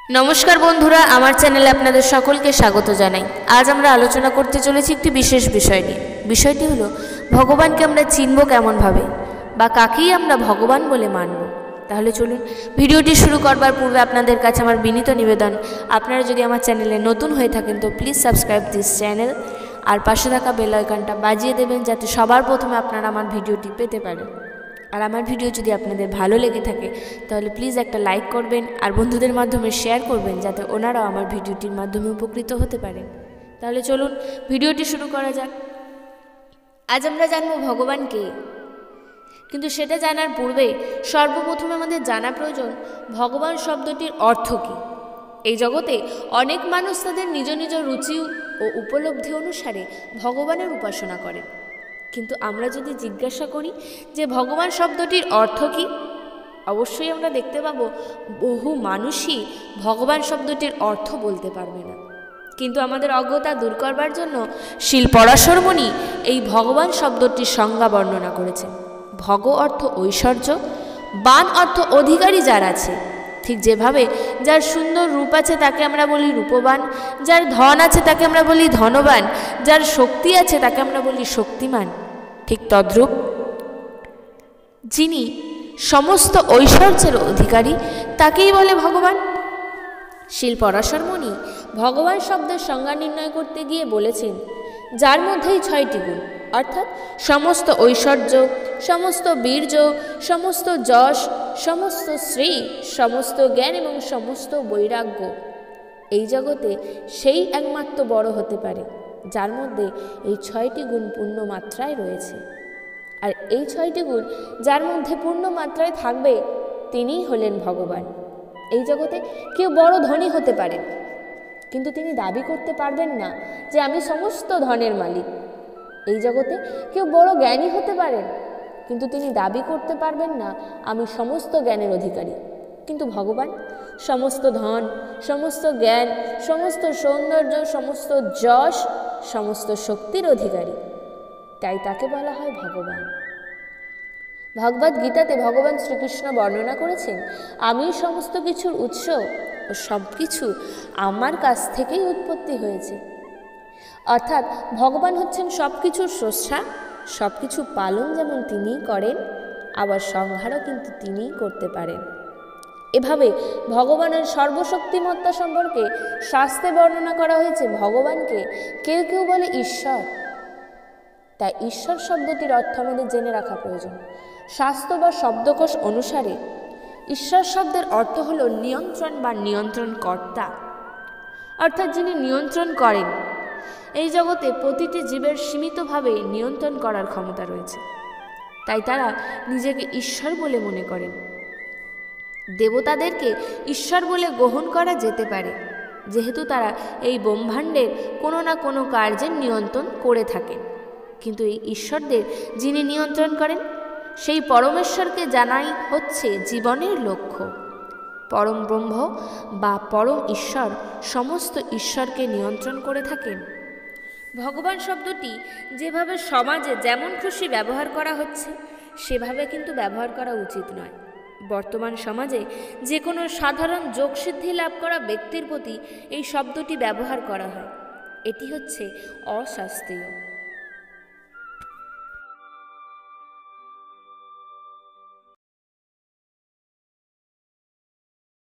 নমস্কার বন্ধুরা, আমার চ্যানেলে আপনাদের সকলকে স্বাগত জানাই। আজ আমরা আলোচনা করতে চলেছি একটি বিশেষ বিষয় নিয়ে। বিষয়টি হলো ভগবানকে আমরা চিনব কেমনভাবে, বা কাকেই আমরা ভগবান বলে মানব। তাহলে চলুন, ভিডিওটি শুরু করবার পূর্বে আপনাদের কাছে আমার বিনীত নিবেদন, আপনারা যদি আমার চ্যানেলে নতুন হয়ে থাকেন তো প্লিজ সাবস্ক্রাইব দিস চ্যানেল, আর পাশে থাকা বেল আইকনটা বাজিয়ে দেবেন যাতে সবার প্রথমে আপনারা আমার ভিডিওটি পেতে পারেন। আর আমার ভিডিও যদি আপনাদের ভালো লেগে থাকে তাহলে প্লিজ একটা লাইক করবেন আর বন্ধুদের মাধ্যমে শেয়ার করবেন যাতে ওনারাও আমার ভিডিওটির মাধ্যমে উপকৃত হতে পারেন। তাহলে চলুন ভিডিওটি শুরু করা যাক। আজ আমরা জানব ভগবান কে, কিন্তু সেটা জানার পূর্বে সর্বপ্রথমে আমাদের জানা প্রয়োজন ভগবান শব্দটির অর্থ কী। এই জগতে অনেক মানুষ তাদের নিজ নিজ রুচি ও উপলব্ধি অনুসারে ভগবানের উপাসনা করে, কিন্তু আমরা যদি জিজ্ঞাসা করি যে ভগবান শব্দটির অর্থ কী, অবশ্যই আমরা দেখতে পাবো বহু মানুষই ভগবান শব্দটির অর্থ বলতে পারবে না। কিন্তু আমাদের অজ্ঞতা দূর করবার জন্য শিল পরাশর মুনি এই ভগবান শব্দটির সংজ্ঞা বর্ণনা করেছেন। ভগ অর্থ ঐশ্বর্য, বান অর্থ অধিকারী যার আছে। ঠিক যেভাবে যার সুন্দর রূপ আছে তাকে আমরা বলি রূপবান, যার ধন আছে তাকে আমরা বলি ধনবান, যার শক্তি আছে তাকে আমরা বলি শক্তিমান, ঠিক তদ্রূপ যিনি সমস্ত ঐশ্বর্যের অধিকারী তাকেই বলে ভগবান। শিল পরাশর মুনি ভগবান শব্দের সংজ্ঞা নির্ণয় করতে গিয়ে বলেছেন, যার মধ্যেই 6টি গুণ, অর্থাৎ সমস্ত ঐশ্বর্য, সমস্ত বীর্য, সমস্ত যশ, সমস্ত শ্রী, সমস্ত জ্ঞান এবং সমস্ত বৈরাগ্য। এই জগতে সেই একমাত্র বড় হতে পারে যার মধ্যে এই 6টি গুণ পূর্ণ মাত্রায় রয়েছে। আর এই 6টি গুণ যার মধ্যে পূর্ণ মাত্রায় থাকবে তিনিই হলেন ভগবান। এই জগতে কেউ বড় ধনী হতে পারেন, কিন্তু তিনি দাবি করতে পারবেন না যে আমি সমস্ত ধনের মালিক। এই জগতে কেউ বড় জ্ঞানী হতে পারেন, কিন্তু তিনি দাবি করতে পারবেন না আমি সমস্ত জ্ঞানের অধিকারী। কিন্তু ভগবান সমস্ত ধন, সমস্ত জ্ঞান, সমস্ত সৌন্দর্য, সমস্ত যশ, সমস্ত শক্তির অধিকারী, তাই তাকে বলা হয় ভগবান। ভগবদ গীতাতে ভগবান শ্রীকৃষ্ণ বর্ণনা করেছেন, আমি সমস্ত কিছুর উৎস ও সব কিছু আমার কাছ থেকেই উৎপত্তি হয়েছে। অর্থাৎ ভগবান হচ্ছেন সব কিছুর স্রষ্টা, সব কিছু পালন যেমন তিনিই করেন, আবার সংহারও কিন্তু তিনিই করতে পারেন। এভাবে ভগবানের সর্বশক্তিমত্তা সম্পর্কে শাস্ত্রে বর্ণনা করা হয়েছে। ভগবানকে কেউ কেউ বলে ঈশ্বর, তাই ঈশ্বর শব্দটির অর্থ আমাদের জেনে রাখা প্রয়োজন। শাস্ত্র বা শব্দকোষ অনুসারে ঈশ্বর শব্দের অর্থ হল নিয়ন্ত্রণ বা নিয়ন্ত্রণকর্তা, অর্থাৎ যিনি নিয়ন্ত্রণ করেন। এই জগতে প্রতিটি জীবের সীমিতভাবে নিয়ন্ত্রণ করার ক্ষমতা রয়েছে, তাই তারা নিজেকে ঈশ্বর বলে মনে করেন। দেবতাদেরকে ঈশ্বর বলে গ্রহণ করা যেতে পারে, যেহেতু তারা এই ব্রহ্মাণ্ডের কোনো না কোনো কার্যের নিয়ন্ত্রণ করে থাকেন। কিন্তু এই ঈশ্বরদের যিনি নিয়ন্ত্রণ করেন সেই পরমেশ্বরকে জানাই হচ্ছে জীবনের লক্ষ্য। পরম ব্রহ্ম বা পরম ঈশ্বর সমস্ত ঈশ্বরকে নিয়ন্ত্রণ করে থাকেন। ভগবান শব্দটি যেভাবে সমাজে যেমন খুশি ব্যবহার করা হচ্ছে সেভাবে কিন্তু ব্যবহার করা উচিত নয়। বর্তমান সমাজে যে কোনো সাধারণ যোগসিদ্ধি লাভ করা ব্যক্তির প্রতি এই শব্দটি ব্যবহার করা হয়, এটি হচ্ছে অশাস্ত্রীয়।